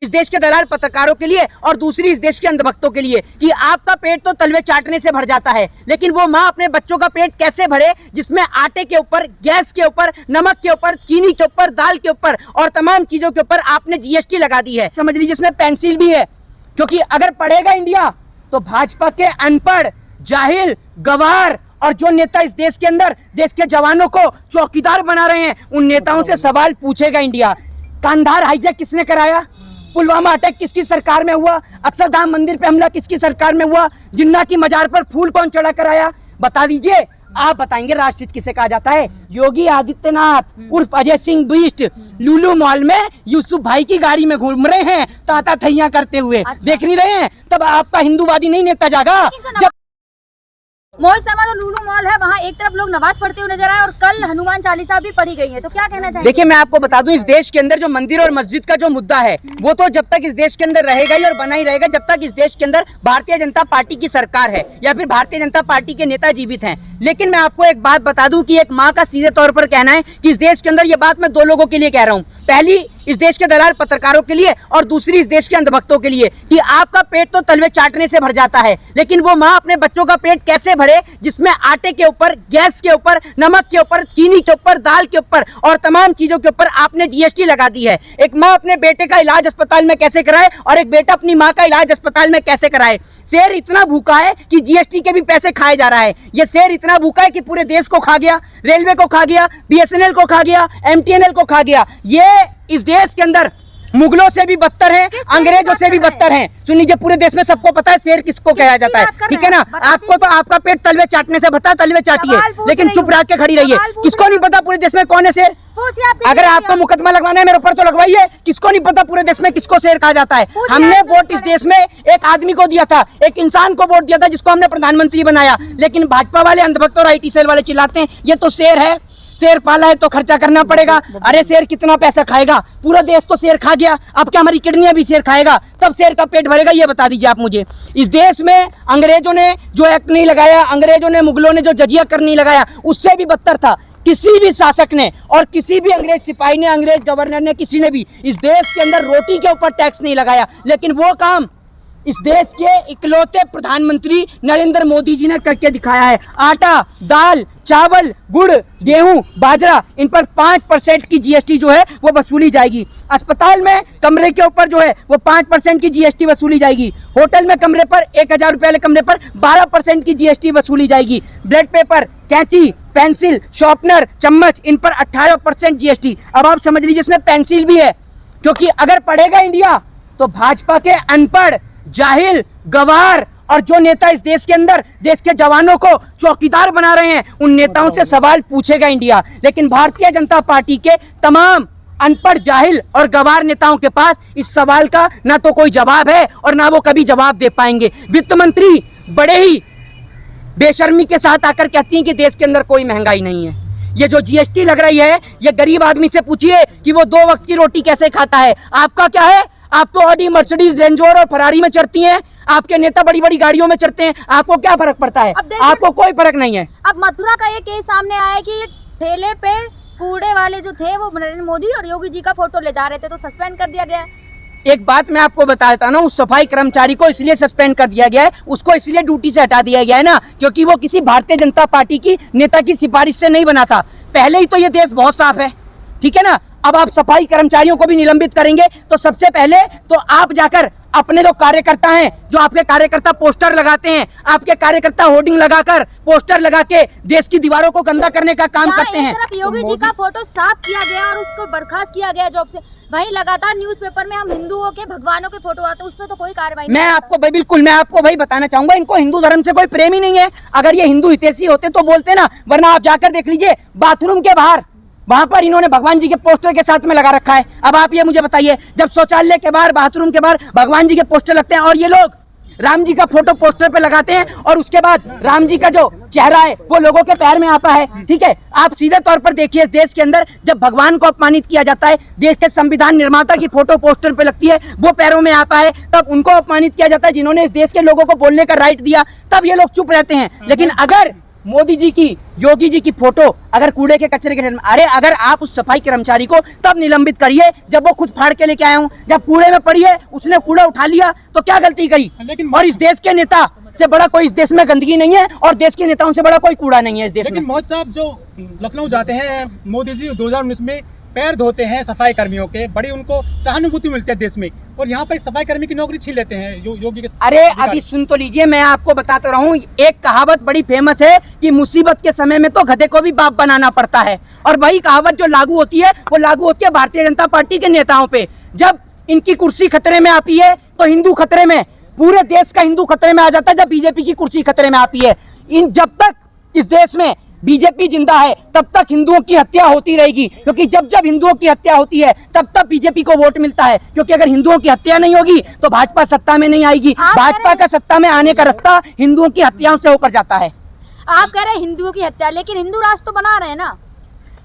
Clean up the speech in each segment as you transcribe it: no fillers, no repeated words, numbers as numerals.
इस देश के दलाल पत्रकारों के लिए और दूसरी इस देश के अंधभक्तों के लिए कि आपका पेट तो तलवे चाटने से भर जाता है, लेकिन वो माँ अपने बच्चों का पेट कैसे भरे जिसमें आटे के ऊपर, गैस के ऊपर, नमक के ऊपर, चीनी के ऊपर, दाल के ऊपर और तमाम चीजों के ऊपर आपने जीएसटी लगा दी है। समझ लीजिए इसमें पेंसिल भी है, क्योंकि अगर पढ़ेगा इंडिया तो भाजपा के अनपढ़, जाहिल, गवार और जो नेता इस देश के अंदर देश के जवानों को चौकीदार बना रहे हैं, उन नेताओं से सवाल पूछेगा इंडिया। कांधार हाईजैक किसने कराया? पुलवामा अटैक किसकी सरकार में हुआ? अक्षरधाम मंदिर पे हमला किसकी सरकार में हुआ? जिन्ना की मजार पर फूल कौन चढ़ा कर आया? बता दीजिए। आप बताएंगे राष्ट्रहित किसे कहा जाता है? योगी आदित्यनाथ उर्फ अजय सिंह बिष्ट लुलु मॉल में यूसुफ भाई की गाड़ी में घूम रहे हैं, ताता थैया करते हुए। देख नहीं रहे हैं? तब आपका हिंदूवादी नहीं नेता जागा। जब मोहित शर्मा जो लुलु मॉल है वहाँ एक तरफ लोग नमाज पढ़ते हुए नजर आए और कल हनुमान चालीसा भी पढ़ी गई है, तो क्या कहना चाहिए? देखिए, मैं आपको बता दूं, इस देश के अंदर जो मंदिर और मस्जिद का जो मुद्दा है वो तो जब तक इस देश के अंदर रहेगा ही और बना ही रहेगा जब तक इस देश के अंदर भारतीय जनता पार्टी की सरकार है या फिर भारतीय जनता पार्टी के नेता जीवित हैं। लेकिन मैं आपको एक बात बता दूं कि एक माँ का सीधे तौर पर कहना है कि इस देश के अंदर, ये बात मैं दो लोगों के लिए कह रहा हूँ, पहली इस देश के दलाल पत्रकारों के लिए और दूसरी इस देश के अंधभक्तों के लिए कि आपका पेट तो तलवे चाटने से भर जाता है, लेकिन वो माँ अपने बच्चों का पेट कैसे भरे जिसमें आटे के ऊपर, गैस के ऊपर, नमक के ऊपर, चीनी के ऊपर, दाल के ऊपर और तमाम चीजों के ऊपर आपने जीएसटी लगा दी है। एक माँ अपने बेटे का इलाज अस्पताल में कैसे कराए और एक बेटा अपनी माँ का इलाज अस्पताल में कैसे कराए? शेर इतना भूखा है कि जीएसटी के भी पैसे खाए जा रहा है। ये शेर इतना भूखा है कि पूरे देश को खा गया, रेलवे को खा गया, बीएसएनएल को खा गया, एमटीएनएल को खा गया। ये इस देश के अंदर मुगलों से भी बदतर है, अंग्रेजों से भी बदतर है। सुन लीजिए, पूरे देश में सबको पता है शेर किसको कहा जाता है, ठीक है ना? आपको तो आपका पेट तलवे चाटने से भरता है, तलवे चाटिए, लेकिन चुप रह के खड़ी रहिए। किसको नहीं पता पूरे देश में कौन है शेर? अगर आपको मुकदमा लगवाना है मेरे ऊपर तो लगवाइए। किसको नहीं पता पूरे देश में किसको शेर कहा जाता है? हमने वोट इस देश में एक आदमी को दिया था, एक इंसान को वोट दिया था जिसको हमने प्रधानमंत्री बनाया, लेकिन भाजपा वाले अंधभक्त और आईटी सेल वाले चिल्लाते हैं ये तो शेर है, शेर पाला है तो खर्चा करना पड़ेगा। अरे शेर कितना पैसा खाएगा? पूरा देश तो शेर खा गया, अब क्या हमारी किडनियां भी शेर खाएगा? तब शेर का पेट भरेगा? ये बता दीजिए आप मुझे। इस देश में अंग्रेजों ने जो एक्ट नहीं लगाया, अंग्रेजों ने, मुगलों ने जो जजिया कर नहीं लगाया, उससे भी बदतर था। किसी भी शासक ने और किसी भी अंग्रेज सिपाही ने, अंग्रेज गवर्नर ने, किसी ने भी इस देश के अंदर रोटी के ऊपर टैक्स नहीं लगाया, लेकिन वो काम इस देश के इकलौते प्रधानमंत्री नरेंद्र मोदी जी ने करके दिखाया है। आटा, दाल, चावल, गुड़, गेहूं, बाजरा, इन पर 5% की जीएसटी जो है वो वसूली जाएगी। अस्पताल में कमरे के ऊपर जो है वो 5% की जीएसटी वसूली जाएगी। होटल में कमरे पर 1000 रुपए वाले कमरे पर 12% की जीएसटी वसूली जाएगी। ब्लड पेपर, कैंची, पेंसिल, शॉर्पनर, चम्मच, इन पर 18% जीएसटी। अब आप समझ लीजिए इसमें पेंसिल भी है, क्योंकि अगर पढ़ेगा इंडिया तो भाजपा के अनपढ़, जाहिल, गवार और जो नेता इस देश के अंदर देश के जवानों को चौकीदार बना रहे हैं, उन नेताओं से सवाल पूछेगा इंडिया। लेकिन भारतीय जनता पार्टी के तमाम अनपढ़, जाहिल और गवार नेताओं के पास इस सवाल का ना तो कोई जवाब है और ना वो कभी जवाब दे पाएंगे। वित्त मंत्री बड़े ही बेशर्मी के साथ आकर कहती हैं कि देश के अंदर कोई महंगाई नहीं है। ये जो जीएसटी लग रही है, ये गरीब आदमी से पूछिए कि वो 2 वक्त की रोटी कैसे खाता है। आपका क्या है? आप तो ऑडी, मर्सिडीज, रेंज रोवर और फरारी में चढ़ती हैं, आपके नेता बड़ी बड़ी गाड़ियों में चढ़ते हैं, आपको क्या फर्क पड़ता है? आपको कोई फर्क नहीं है। अब मथुरा का ये केस सामने आया कि ठेले पे कूड़े वाले जो थे वो नरेंद्र मोदी और योगी जी का फोटो ले जा रहे थे, तो सस्पेंड कर दिया गया है। एक बात मैं आपको बताता ना, उस सफाई कर्मचारी को इसलिए सस्पेंड कर दिया गया है, उसको इसलिए ड्यूटी से हटा दिया गया है ना, क्योंकि वो किसी भारतीय जनता पार्टी की नेता की सिफारिश से नहीं बना था। पहले ही तो ये देश बहुत साफ है, ठीक है ना? अब आप सफाई कर्मचारियों को भी निलंबित करेंगे तो सबसे पहले तो आप जाकर अपने जो कार्यकर्ता हैं, जो आपके कार्यकर्ता पोस्टर लगाते हैं, आपके कार्यकर्ता होर्डिंग लगाकर, पोस्टर लगा के देश की दीवारों को गंदा करने का काम करते हैं। योगी जी का फोटो साफ किया गया और उसको बर्खास्त किया गया जॉब से। वहीं लगातार न्यूज़पेपर में हम हिंदुओं के, भगवानों के फोटो आते हैं, उसमें तो कोई कार्रवाई नहीं। मैं आपको बिल्कुल, मैं आपको भाई बताना चाहूंगा, इनको हिंदू धर्म से कोई प्रेम ही नहीं है। अगर ये हिंदू हितैषी होते तो बोलते ना, वरना आप जाकर देख लीजिए बाथरूम के बाहर, वहां पर इन्होंने भगवान जी के पोस्टर के साथ में लगा रखा है। अब आप ये मुझे बताइए, जब शौचालय के बाहर, बाथरूम के बाहर भगवान जी के पोस्टर लगते हैं और ये लोग राम जी का फोटो पोस्टर पे लगाते हैं और उसके बाद राम जी का जो चेहरा है वो लोगों के पैर में आता है, ठीक है? आप सीधे तौर पर देखिए, इस देश के अंदर जब भगवान को अपमानित किया जाता है, देश के संविधान निर्माता की फोटो पोस्टर पे लगती है, वो पैरों में आता है, तब उनको अपमानित किया जाता है जिन्होंने इस देश के लोगों को बोलने का राइट दिया, तब ये लोग चुप रहते हैं। लेकिन अगर मोदी जी की, योगी जी की फोटो अगर कूड़े के कचरे के ढेर में, अरे अगर आप उस सफाई कर्मचारी को तब निलंबित करिए जब वो खुद फाड़ के लेके आया हूँ। जब कूड़े में पड़ी है, उसने कूड़ा उठा लिया तो क्या गलती करी? और इस देश के नेता से बड़ा कोई इस देश में गंदगी नहीं है और देश के नेताओं से बड़ा कोई कूड़ा नहीं है इस देश में। लेकिन मोदी साहब जो लखनऊ जाते हैं, मोदी जी 2019 में पैर धोते हैं सफाई कर्मियों के, बड़ी उनको सहानुभूति मिलती है देश में, और यहाँ पर एक सफाई कर्मी की नौकरी छीन लेते हैं योगी के। अरे अभी सुन तो लीजिए, मैं आपको बताता रहा हूँ, एक कहावत बड़ी फेमस है कि मुसीबत के समय में तो गधे को भी बाप बनाना पड़ता है, और वही कहावत जो लागू होती है वो लागू होती है भारतीय जनता पार्टी के नेताओं पे। जब इनकी कुर्सी खतरे में आती है तो हिंदू खतरे में, पूरे देश का हिंदू खतरे में आ जाता है। जब बीजेपी की कुर्सी खतरे में आती है, जब तक इस देश में बीजेपी जिंदा है तब तक हिंदुओं की हत्या होती रहेगी, क्योंकि जब जब हिंदुओं की हत्या होती है तब तब बीजेपी को वोट मिलता है, क्योंकि अगर हिंदुओं की हत्या नहीं होगी तो भाजपा सत्ता में नहीं आएगी। भाजपा का सत्ता में आने का रास्ता हिंदुओं की हत्याओं से होकर जाता है। आप कह रहे हैं हिंदुओं की हत्या, लेकिन हिंदू राष्ट्र तो बना रहे हैं ना।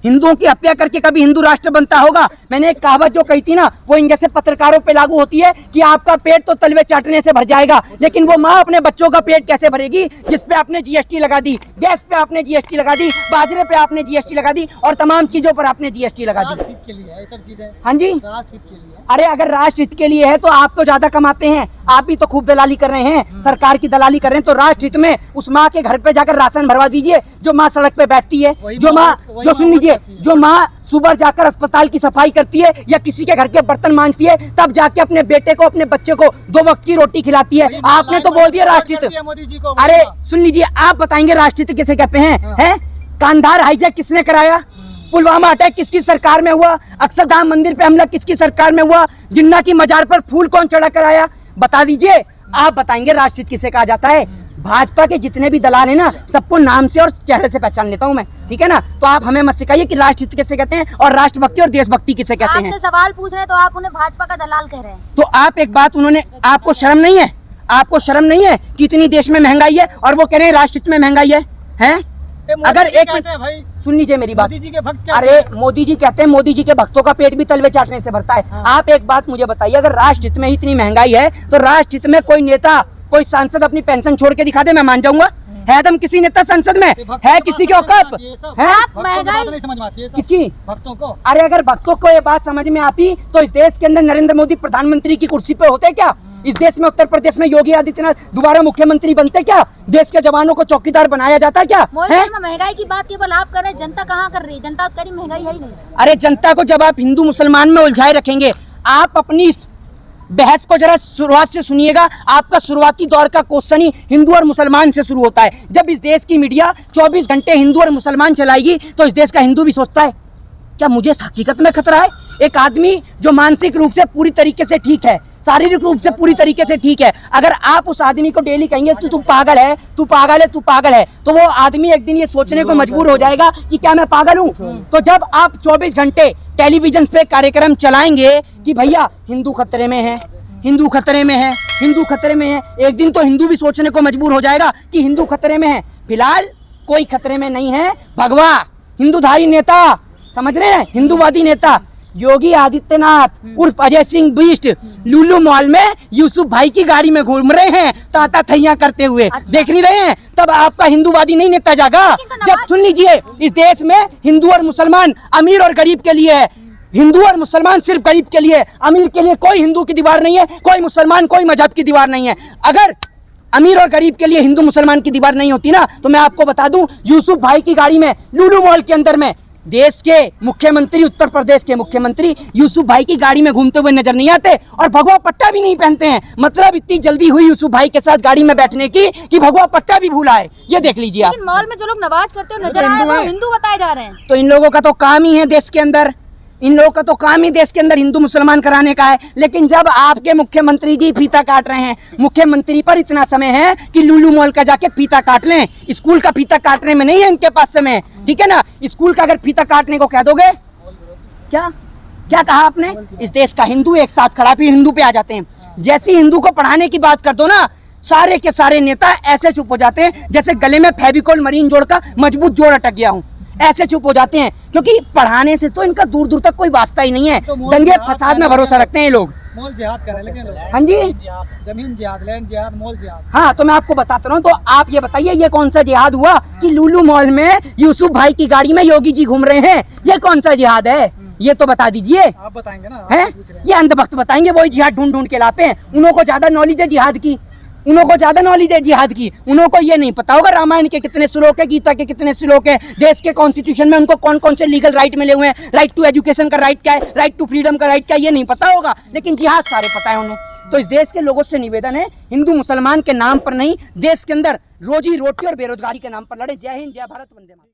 हिंदुओं की हत्या करके कभी हिंदू राष्ट्र बनता होगा? मैंने एक कहावत जो कही थी ना, वो इन जैसे पत्रकारों पे लागू होती है कि आपका पेट तो तलवे चाटने से भर जाएगा, लेकिन वो माँ अपने बच्चों का पेट कैसे भरेगी जिस पे आपने जीएसटी लगा दी, गैस पे आपने जीएसटी लगा दी, बाजरे पे आपने जीएसटी लगा दी और तमाम चीजों पर आपने जीएसटी लगा दी। राष्ट्र हित के लिए है ये सब चीजें। हाँ जी, राष्ट्र हित के लिए। अरे अगर राष्ट्र हित के लिए है तो आप तो ज्यादा कमाते हैं, आप भी तो खूब दलाली कर रहे हैं, सरकार की दलाली कर रहे हैं, तो राष्ट्र हित में उस माँ के घर पे जाकर राशन भरवा दीजिए जो माँ सड़क पे बैठती है, जो माँ, जो सुन लीजिए, जो माँ सुबह जाकर अस्पताल की सफाई करती है या किसी के घर के बर्तन मांजती है, तब जाके अपने बेटे को, अपने बच्चे को 2 वक्त की रोटी खिलाती है। आपने तो बोल दिया राष्ट्रहित। मोदी जी को। अरे सुन लीजिए, आप बताएंगे राष्ट्रहित किसे कहते हैं? हैं? कांधार हाईजैक किसने कराया? पुलवामा अटैक किसकी सरकार में हुआ? अक्षरधाम मंदिर पे हमला किसकी सरकार में हुआ? जिन्ना की मजार पर फूल कौन चढ़ा कर आया? बता दीजिए, आप बताएंगे राष्ट्रहित किसे कहा जाता है? भाजपा के जितने भी दलाल हैं ना, सबको नाम से और चेहरे से पहचान लेता हूं मैं, ठीक है ना? तो आप हमें मत सिखाइए कि राष्ट्रहित किसे कहते हैं और राष्ट्रभक्ति और देशभक्ति किसे कहते हैं। आपसे सवाल पूछ रहे हैं तो आप उन्हें भाजपा का दलाल कह रहे हैं। तो आप एक बात, उन्होंने, आपको शर्म नहीं है? आपको शर्म नहीं है कि इतनी देश में महंगाई है और वो कह रहे हैं राष्ट्रहित में महंगाई है? हैं? अगर एक मिनट सुन लीजिए मेरी बात। मोदी जी के भक्त क्या? अरे मोदी जी कहते हैं मोदी जी के भक्तों का पेट भी तलवे चाटने से भरता है। हाँ। आप एक बात मुझे बताइए, अगर राष्ट्रहित में इतनी महंगाई है तो राष्ट्रहित में कोई नेता, कोई सांसद अपनी पेंशन छोड़ के दिखा दे, मैं मान जाऊंगा। है दम किसी नेता संसद में? है किसी के औकात है? आप महंगाई नहीं समझ में आती है किसकी? भक्तों को। अरे अगर भक्तों को ये बात समझ में आती तो इस देश के अंदर नरेंद्र मोदी प्रधानमंत्री की कुर्सी पे होते क्या? इस देश में, उत्तर प्रदेश में योगी आदित्यनाथ दोबारा मुख्यमंत्री बनते क्या? देश के जवानों को चौकीदार बनाया जाता क्या? है? महंगाई की बात केवल आप कर रहे हैं, जनता कहाँ कर रही है? जनता तो कह रही महंगाई है ही नहीं। अरे जनता को जब आप हिंदू मुसलमान में उलझाए रखेंगे, आप अपनी इस बहस को जरा शुरुआत से सुनिएगा। आपका शुरुआती दौर का क्वेश्चन ही हिंदू और मुसलमान से शुरू होता है। जब इस देश की मीडिया 24 घंटे हिंदू और मुसलमान चलाएगी तो इस देश का हिंदू भी सोचता है क्या मुझे हकीकत में खतरा है? एक आदमी जो मानसिक रूप से पूरी तरीके से ठीक है, शारीरिक रूप से पूरी तरीके से ठीक है, अगर आप उस आदमी को डेली कहेंगे तू पागल है, तू पागल है, तू पागल है, तो वो आदमी एक दिन ये सोचने को मजबूर हो जाएगा कि क्या मैं पागल हूँ? तो जब आप 24 घंटे टेलीविजन पे कार्यक्रम चलाएंगे कि भैया हिंदू खतरे में है, हिंदू खतरे में है, हिंदू खतरे में है, एक दिन तो हिंदू भी सोचने को मजबूर हो जाएगा कि हिंदू खतरे में है। फिलहाल कोई खतरे में नहीं है। भगवा हिंदूधारी नेता, समझ रहे हैं, हिंदूवादी नेता योगी आदित्यनाथ उर्फ अजय सिंह बिष्ट लुलु मॉल में यूसुफ भाई की गाड़ी में घूम रहे हैं ताता थैया करते हुए। अच्छा। देख नहीं रहे हैं? तब आपका हिंदूवादी नहीं नेता जागा। जब सुन लीजिए, इस देश में हिंदू और मुसलमान, अमीर और गरीब के लिए है। हिंदू और मुसलमान सिर्फ गरीब के लिए, अमीर के लिए कोई हिंदू की दीवार नहीं है, कोई मुसलमान, कोई मजहब की दीवार नहीं है। अगर अमीर और गरीब के लिए हिंदू मुसलमान की दीवार नहीं होती ना, तो मैं आपको बता दूं, यूसुफ भाई की गाड़ी में लुलु मॉल के अंदर में देश के मुख्यमंत्री, उत्तर प्रदेश के मुख्यमंत्री यूसुफ भाई की गाड़ी में घूमते हुए नजर नहीं आते और भगवा पट्टा भी नहीं पहनते हैं। मतलब इतनी जल्दी हुई यूसुफ भाई के साथ गाड़ी में बैठने की कि भगवा पट्टा भी भूला है। ये देख लीजिए आप। मॉल में जो लोग नमाज करते हुए नजर आए वो हिंदू बताए जा रहे हैं। तो इन लोगों का तो काम ही है देश के अंदर, इन लोगों का तो काम ही देश के अंदर हिंदू मुसलमान कराने का है। लेकिन जब आपके मुख्यमंत्री जी फीता काट रहे हैं, मुख्यमंत्री पर इतना समय है कि लुलु मॉल का जाके फीता काट लें, स्कूल का फीता काटने में नहीं है इनके पास समय, ठीक है ना? स्कूल का अगर फीता काटने को कह दोगे, क्या क्या कहा आपने? इस देश का हिंदू एक साथ खड़ा, फिर हिंदू पे आ जाते हैं। जैसे हिंदू को पढ़ाने की बात कर दो ना, सारे के सारे नेता ऐसे चुप हो जाते हैं जैसे गले में फेविकोल मरीन जोड़ का मजबूत जोड़ अटक गया हूँ, ऐसे चुप हो जाते हैं, क्योंकि पढ़ाने से तो इनका दूर दूर तक कोई वास्ता ही नहीं है। दंगे फसाद में भरोसा रखते हैं ये लोग। मॉल जिहाद कर रहे हैं लेकिन लोग। हाँ जी, जमीन जिहाद, लैंड जिहाद, मॉल जिहाद। हाँ तो मैं आपको बताता रहा हूँ। तो आप ये बताइए ये कौन सा जिहाद हुआ कि लुलु मॉल में यूसुफ भाई की गाड़ी में योगी जी घूम रहे हैं? ये कौन सा जिहाद है? ये तो बता दीजिए। आप बताएंगे ना, आप हैं? पूछ रहे हैं। ये अंधभक्त बताएंगे, वही जिहाद ढूंढ ढूंढ के लाते हैं। उन्हों को ज्यादा नॉलेज है जिहाद की, उन्हों को ज्यादा नॉलेज है जिहाद की। उन्हों को ये नहीं पता होगा रामायण के कितने श्लोक है, गीता के कितने श्लोक है, देश के कॉन्स्टिट्यूशन में उनको कौन कौन से लीगल राइट मिले हुए हैं, राइट टू एजुकेशन का राइट क्या है, राइट टू फ्रीडम का राइट क्या है, ये नहीं पता होगा। लेकिन जिहाद सारे पता है उन्हें। तो इस देश के लोगों से निवेदन है, हिंदू मुसलमान के नाम पर नहीं, देश के अंदर रोजी रोटी और बेरोजगारी के नाम पर लड़े। जय हिंद, जय भारत, वंदे मातरम।